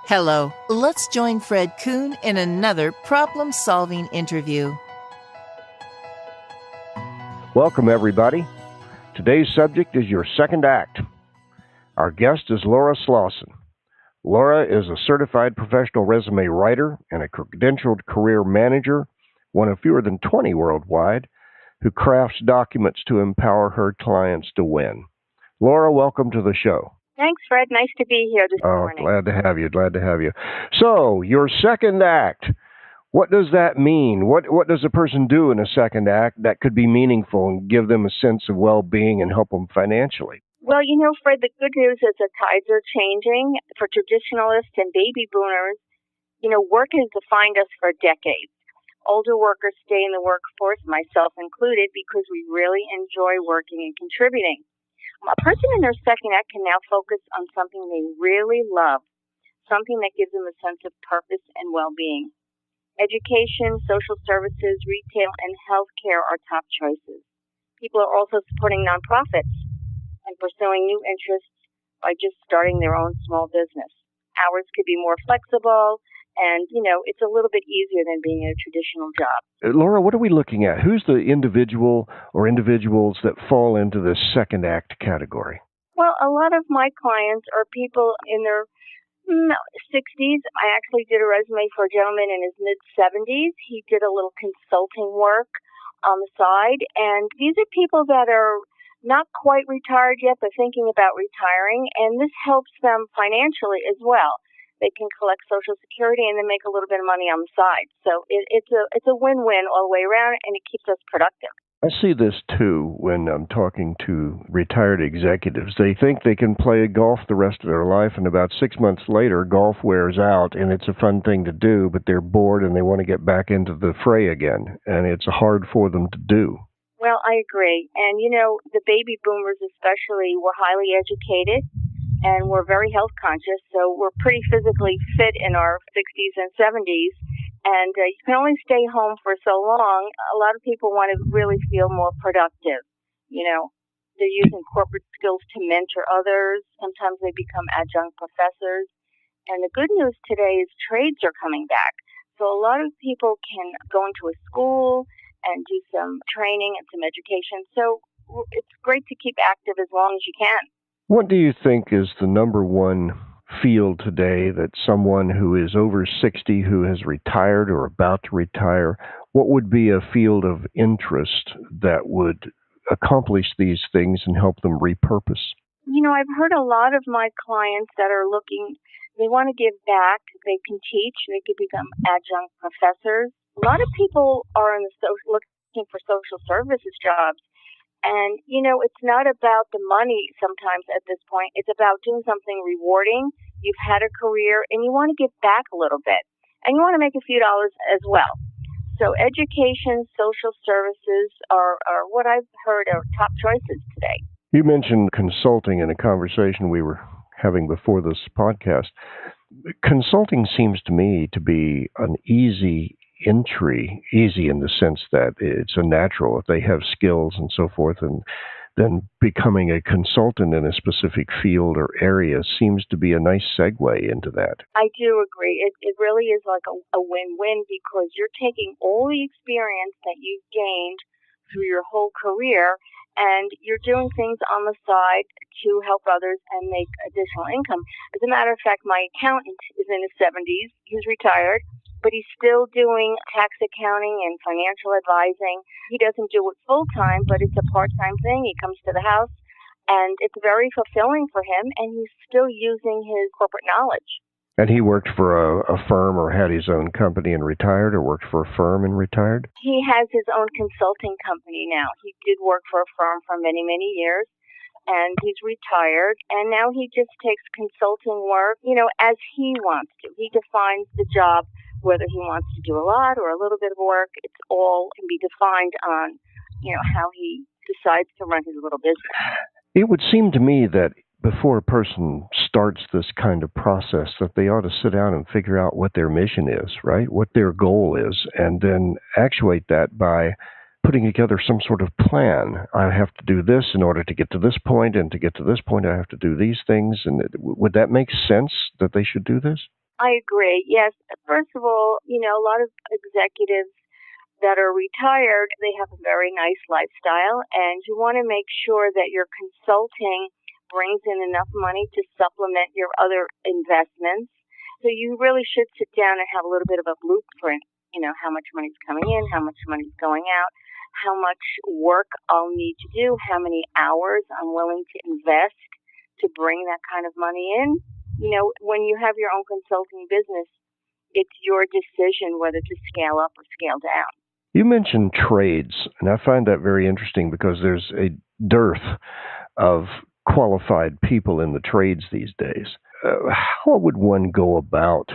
Hello, let's join Fred Kuhn in another problem-solving interview. Welcome, everybody. Today's subject is your second act. Our guest is Laura Slawson. Laura is a certified professional resume writer and a credentialed career manager, one of fewer than 20 worldwide, who crafts documents to empower her clients to win. Laura, welcome to the show. Thanks, Fred. Nice to be here this morning. Glad to have you. So, your second act, what does that mean? What does a person do in a second act that could be meaningful and give them a sense of well-being and help them financially? Well, Fred, the good news is the tides are changing. For traditionalists and baby boomers, work has defined us for decades. Older workers stay in the workforce, myself included, because we really enjoy working and contributing. A person in their second act can now focus on something they really love, something that gives them a sense of purpose and well-being. Education, social services, retail, and healthcare are top choices. People are also supporting nonprofits and pursuing new interests by just starting their own small business. Hours could be more flexible, and, it's a little bit easier than being in a traditional job. Laura, what are we looking at? Who's the individual or individuals that fall into this second act category? Well, a lot of my clients are people in their 60s. I actually did a resume for a gentleman in his mid-70s. He did a little consulting work on the side, and these are people that are not quite retired yet, but thinking about retiring, and this helps them financially as well. They can collect Social Security and then make a little bit of money on the side. So it's a win-win all the way around, and it keeps us productive. I see this, too, when I'm talking to retired executives. They think they can play golf the rest of their life, and about 6 months later, golf wears out, and it's a fun thing to do, but they're bored and they want to get back into the fray again, and it's hard for them to do. Well, I agree. And, the baby boomers especially were highly educated, and we're very health conscious, so we're pretty physically fit in our 60s and 70s, and you can only stay home for so long. A lot of people want to really feel more productive. They're using corporate skills to mentor others. Sometimes they become adjunct professors. And the good news today is trades are coming back. So a lot of people can go into a school and do some training and some education. So it's great to keep active as long as you can. What do you think is the number one field today that someone who is over 60 who has retired or about to retire, what would be a field of interest that would accomplish these things and help them repurpose? I've heard a lot of my clients that are looking, they want to give back, they can teach, they could become adjunct professors. A lot of people are looking for social services jobs. And, it's not about the money sometimes at this point. It's about doing something rewarding. You've had a career and you want to give back a little bit. And you want to make a few dollars as well. So education, social services are what I've heard are top choices today. You mentioned consulting in a conversation we were having before this podcast. Consulting seems to me to be an easy entry, easy in the sense that it's a natural if they have skills and so forth, and then becoming a consultant in a specific field or area seems to be a nice segue into that. I do agree. It really is like a win-win because you're taking all the experience that you've gained through your whole career and you're doing things on the side to help others and make additional income. As a matter of fact, my accountant is in his 70s. He's retired, but he's still doing tax accounting and financial advising. He doesn't do it full-time, but it's a part-time thing. He comes to the house, and it's very fulfilling for him, and he's still using his corporate knowledge. And he worked for a firm or had his own company and retired, or worked for a firm and retired? He has his own consulting company now. He did work for a firm for many, many years, and he's retired, and now he just takes consulting work, as he wants to. He defines the job, whether he wants to do a lot or a little bit of work. It's all can be defined on, how he decides to run his little business. It would seem to me that before a person starts this kind of process, that they ought to sit down and figure out what their mission is, right? What their goal is, and then actuate that by putting together some sort of plan. I have to do this in order to get to this point, and to get to this point, I have to do these things. And would that make sense that they should do this? I agree. Yes. First of all, a lot of executives that are retired, they have a very nice lifestyle, and you want to make sure that your consulting brings in enough money to supplement your other investments. So you really should sit down and have a little bit of a blueprint, how much money's coming in, how much money's going out, how much work I'll need to do, how many hours I'm willing to invest to bring that kind of money in. When you have your own consulting business, it's your decision whether to scale up or scale down. You mentioned trades, and I find that very interesting because there's a dearth of qualified people in the trades these days. How would one go about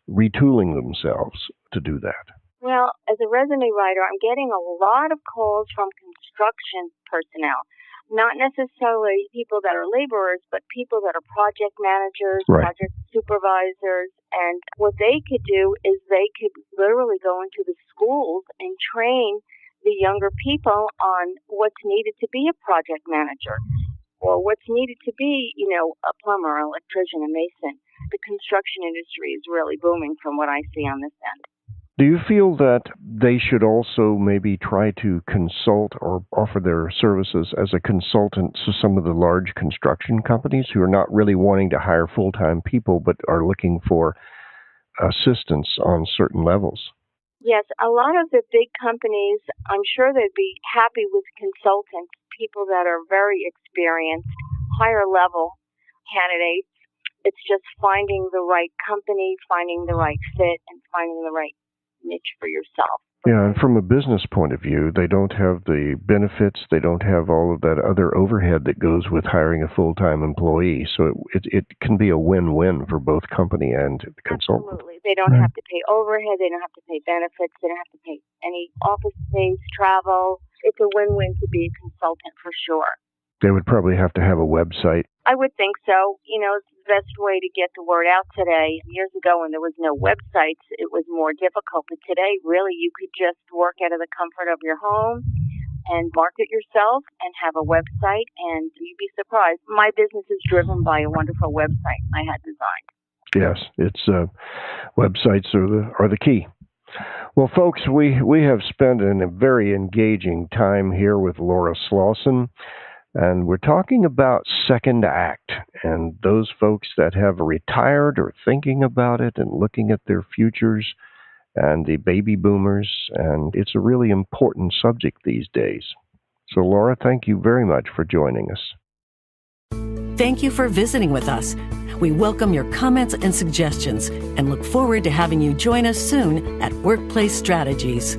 retooling themselves to do that? Well, as a resume writer, I'm getting a lot of calls from construction personnel. Not necessarily people that are laborers, but people that are project managers, right, project supervisors. And what they could do is they could literally go into the schools and train the younger people on what's needed to be a project manager or what's needed to be, a plumber, an electrician, a mason. The construction industry is really booming from what I see on this end. Do you feel that they should also maybe try to consult or offer their services as a consultant to some of the large construction companies who are not really wanting to hire full-time people but are looking for assistance on certain levels? Yes, a lot of the big companies, I'm sure they'd be happy with consultants, people that are very experienced, higher level candidates. It's just finding the right company, finding the right fit, and finding the right niche for yourself. Yeah, and from a business point of view, they don't have the benefits, they don't have all of that other overhead that goes with hiring a full-time employee. So it can be a win-win for both company and consultant. Absolutely. They don't have to pay overhead, they don't have to pay benefits, they don't have to pay any office space, travel. It's a win-win to be a consultant for sure. They would probably have to have a website. I would think so. It's the best way to get the word out today. Years ago when there was no websites, it was more difficult. But today, really, you could just work out of the comfort of your home and market yourself and have a website, and you'd be surprised. My business is driven by a wonderful website I had designed. Yes, websites are the key. Well, folks, we have spent a very engaging time here with Laura Slawson. And we're talking about second act and those folks that have retired or thinking about it and looking at their futures and the baby boomers. And it's a really important subject these days. So, Laura, thank you very much for joining us. Thank you for visiting with us. We welcome your comments and suggestions and look forward to having you join us soon at Workplace Strategies.